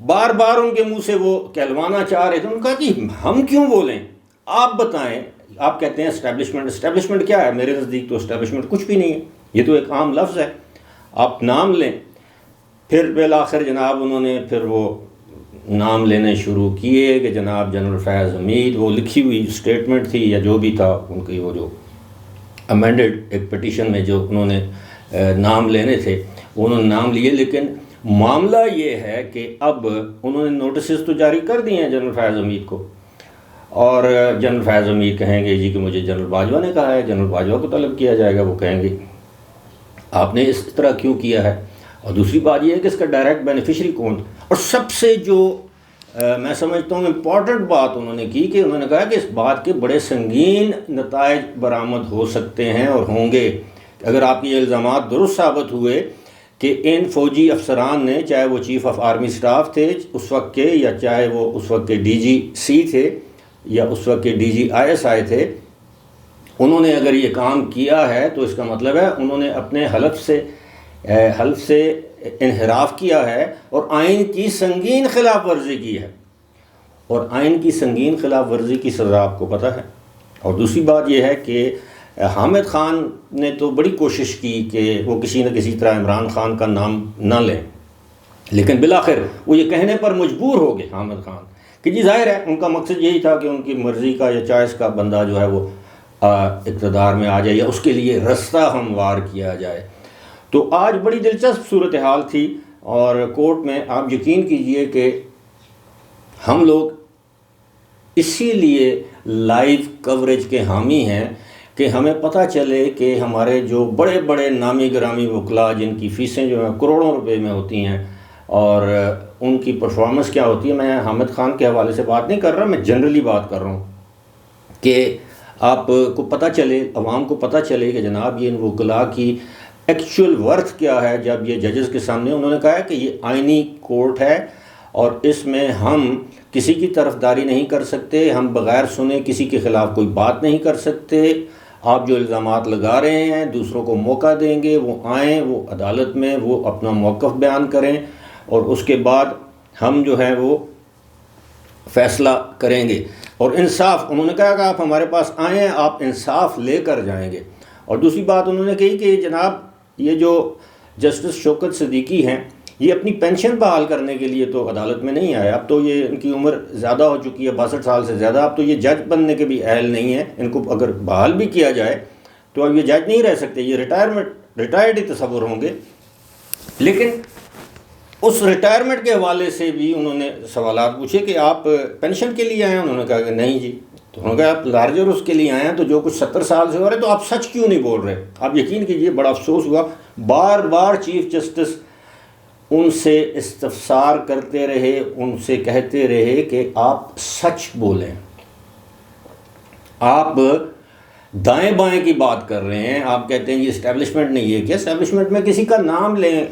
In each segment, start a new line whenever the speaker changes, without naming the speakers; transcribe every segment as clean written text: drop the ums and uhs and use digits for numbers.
بار بار ان کے منہ سے وہ کہلوانا چاہ رہے تھے. انہوں نے کہا کہ ہم کیوں بولیں, آپ بتائیں. آپ کہتے ہیں اسٹیبلشمنٹ کیا ہے؟ میرے نزدیک تو اسٹیبلشمنٹ کچھ بھی نہیں ہے, یہ تو ایک عام لفظ ہے, آپ نام لیں. پھر بالآخر جناب انہوں نے پھر وہ نام لینے شروع کیے کہ جناب جنرل فیض حمید, وہ لکھی ہوئی اسٹیٹمنٹ تھی یا جو بھی تھا ان کی, وہ جو امینڈڈ ایک پٹیشن میں جو انہوں نے نام لینے تھے انہوں نے نام لیے. لیکن معاملہ یہ ہے کہ اب انہوں نے نوٹسز تو جاری کر دیے ہیں جنرل فیض حمید کو, اور جنرل فیض حمید کہیں گے جی کہ مجھے جنرل باجوہ نے کہا ہے, جنرل باجوہ کو طلب کیا جائے گا, وہ کہیں گے آپ نے اس طرح کیوں کیا ہے. اور دوسری بات یہ ہے کہ اس کا ڈائریکٹ بینیفیشری کون. اور سب سے جو میں سمجھتا ہوں امپورٹنٹ بات انہوں نے کی کہ انہوں نے کہا کہ اس بات کے بڑے سنگین نتائج برآمد ہو سکتے ہیں اور ہوں گے اگر آپ کے یہ الزامات درست ثابت ہوئے کہ ان فوجی افسران نے, چاہے وہ چیف آف آرمی سٹاف تھے اس وقت کے, یا چاہے وہ اس وقت کے DGC تھے, یا اس وقت کے DGISI تھے, انہوں نے اگر یہ کام کیا ہے تو اس کا مطلب ہے انہوں نے اپنے حلف سے انحراف کیا ہے اور آئین کی سنگین خلاف ورزی کی ہے, اور آئین کی سنگین خلاف ورزی کی سزا آپ کو پتہ ہے. اور دوسری بات یہ ہے کہ حامد خان نے تو بڑی کوشش کی کہ وہ کسی نہ کسی طرح عمران خان کا نام نہ لیں, لیکن بالآخر وہ یہ کہنے پر مجبور ہو گئے حامد خان کہ جی ظاہر ہے ان کا مقصد یہی تھا کہ ان کی مرضی کا یا چوائس کا بندہ جو ہے وہ اقتدار میں آ جائے یا اس کے لیے رستہ ہموار کیا جائے. تو آج بڑی دلچسپ صورتحال تھی, اور کورٹ میں آپ یقین کیجئے کہ ہم لوگ اسی لیے لائیو کوریج کے حامی ہیں کہ ہمیں پتہ چلے کہ ہمارے جو بڑے بڑے نامی گرامی وکلاء جن کی فیسیں جو ہیں کروڑوں روپے میں ہوتی ہیں اور ان کی پرفارمنس کیا ہوتی ہے. میں حامد خان کے حوالے سے بات نہیں کر رہا, میں جنرلی بات کر رہا ہوں کہ آپ کو پتہ چلے, عوام کو پتہ چلے کہ جناب یہ ان وکلاء کی ایکچول ورتھ کیا ہے. جب یہ ججز کے سامنے انہوں نے کہا ہے کہ یہ آئینی کورٹ ہے اور اس میں ہم کسی کی طرفداری نہیں کر سکتے, ہم بغیر سنے کسی کے خلاف کوئی بات نہیں کر سکتے. آپ جو الزامات لگا رہے ہیں دوسروں کو موقع دیں گے, وہ آئیں, وہ عدالت میں وہ اپنا موقف بیان کریں, اور اس کے بعد ہم جو ہے وہ فیصلہ کریں گے. اور انصاف, انہوں نے کہا کہ آپ ہمارے پاس آئیں, آپ انصاف لے کر جائیں گے. اور دوسری بات انہوں نے کہی کہ جناب یہ جو جسٹس شوکت صدیقی ہیں یہ اپنی پینشن بحال کرنے کے لیے تو عدالت میں نہیں آئے, اب تو یہ ان کی عمر زیادہ ہو چکی ہے, 62 سال سے زیادہ, اب تو یہ جج بننے کے بھی اہل نہیں ہیں. ان کو اگر بحال بھی کیا جائے تو اب یہ جج نہیں رہ سکتے, یہ ریٹائرڈ ہی تصور ہوں گے. لیکن اس ریٹائرمنٹ کے حوالے سے بھی انہوں نے سوالات پوچھے کہ آپ پینشن کے لیے آئے ہیں, انہوں نے کہا کہ نہیں جی. تو انہوں نے کہا آپ لارجر اس کے لیے آئے ہیں تو جو کچھ 70 سال سے ہو رہے ہیں تو آپ سچ کیوں نہیں بول رہے. آپ یقین کیجئے بڑا افسوس ہوا, بار بار چیف جسٹس ان سے استفسار کرتے رہے, ان سے کہتے رہے کہ آپ سچ بولیں, آپ دائیں بائیں کی بات کر رہے ہیں, آپ کہتے ہیں یہ اسٹیبلشمنٹ نے یہ کیا, اسٹیبلشمنٹ میں کسی کا نام لیں,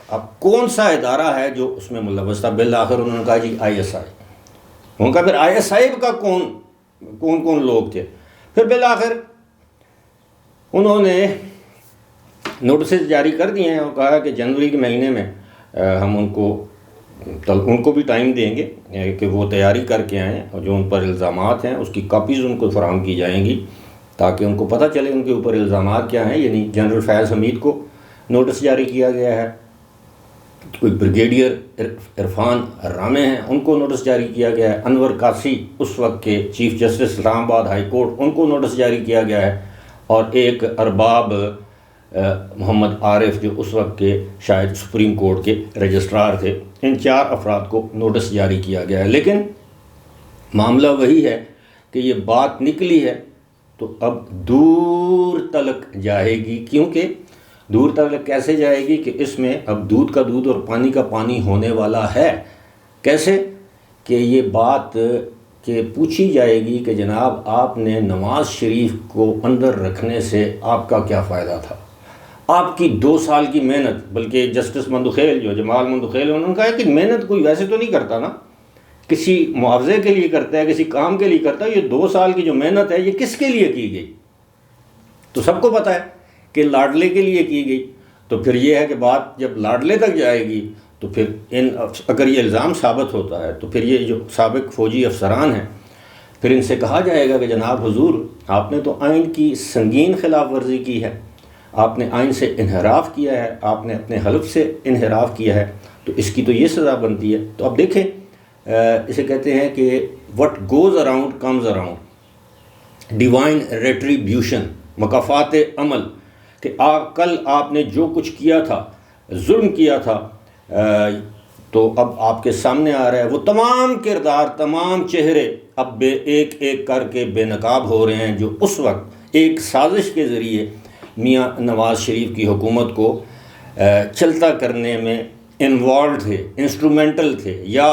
اب کون سا ادارہ ہے جو اس میں ملوث تھا. بالآخر انہوں نے کہا جی ISI. ان کا پھر ISI کا کون لوگ تھے. پھر بالآخر انہوں نے نوٹسز جاری کر دیے ہیں اور کہا کہ جنوری کے مہینے میں ہم ان کو بھی ٹائم دیں گے کہ وہ تیاری کر کے آئیں, اور جو ان پر الزامات ہیں اس کی کاپیز ان کو فراہم کی جائیں گی تاکہ ان کو پتہ چلے ان کے اوپر الزامات کیا ہیں. یعنی جنرل فیض حمید کو نوٹس جاری کیا گیا ہے, کوئی بریگیڈیئر عرفان رامے ہیں ان کو نوٹس جاری کیا گیا ہے, انور قاسی اس وقت کے چیف جسٹس اسلام آباد ہائی کورٹ ان کو نوٹس جاری کیا گیا ہے, اور ایک ارباب محمد عارف جو اس وقت کے شاید سپریم کورٹ کے رجسٹرار تھے, ان 4 افراد کو نوٹس جاری کیا گیا ہے. لیکن معاملہ وہی ہے کہ یہ بات نکلی ہے تو اب دور تلک جائے گی. کیونکہ دور تلک کیسے جائے گی کہ اس میں اب دودھ کا دودھ اور پانی کا پانی ہونے والا ہے. کیسے کہ یہ بات کہ پوچھی جائے گی کہ جناب آپ نے نواز شریف کو اندر رکھنے سے آپ کا کیا فائدہ تھا, آپ کی 2 سال کی محنت. بلکہ جسٹس مندوخیل جو جمال مندوخیل انہوں نے کہا کہ محنت کوئی ویسے تو نہیں کرتا نا, کسی معاوضے کے لیے کرتا ہے, کسی کام کے لیے کرتا ہے. یہ 2 سال کی جو محنت ہے یہ کس کے لیے کی گئی؟ تو سب کو پتہ ہے کہ لاڈلے کے لیے کی گئی. تو پھر یہ ہے کہ بات جب لاڈلے تک جائے گی تو پھر اگر یہ الزام ثابت ہوتا ہے تو پھر یہ جو سابق فوجی افسران ہیں پھر ان سے کہا جائے گا کہ جناب حضور آپ نے تو آئین کی سنگین خلاف ورزی کی ہے، آپ نے آئین سے انحراف کیا ہے، آپ نے اپنے حلف سے انحراف کیا ہے، تو اس کی تو یہ سزا بنتی ہے۔ تو اب دیکھیں اسے کہتے ہیں کہ what goes around comes around, divine retribution, مکافات عمل، کہ کل آپ نے جو کچھ کیا تھا، ظلم کیا تھا، تو اب آپ کے سامنے آ رہا ہے، وہ تمام کردار، تمام چہرے اب ایک ایک کر کے بے نقاب ہو رہے ہیں جو اس وقت ایک سازش کے ذریعے میاں نواز شریف کی حکومت کو چلتا کرنے میں انوالو تھے، انسٹرومنٹل تھے، یا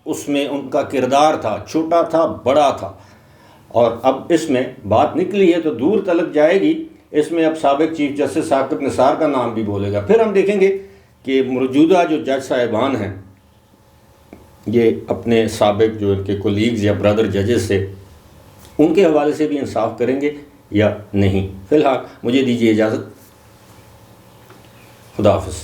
اس میں ان کا کردار تھا، چھوٹا تھا بڑا تھا۔ اور اب اس میں بات نکلی ہے تو دور تلک جائے گی، اس میں اب سابق چیف جسٹس ثاقب نثار کا نام بھی بولے گا۔ پھر ہم دیکھیں گے کہ موجودہ جو جج صاحبان ہیں یہ اپنے سابق جو ان کے کولیگز یا برادر ججز سے ان کے حوالے سے بھی انصاف کریں گے یا نہیں۔ فی الحال مجھے دیجیے اجازت، خدا حافظ۔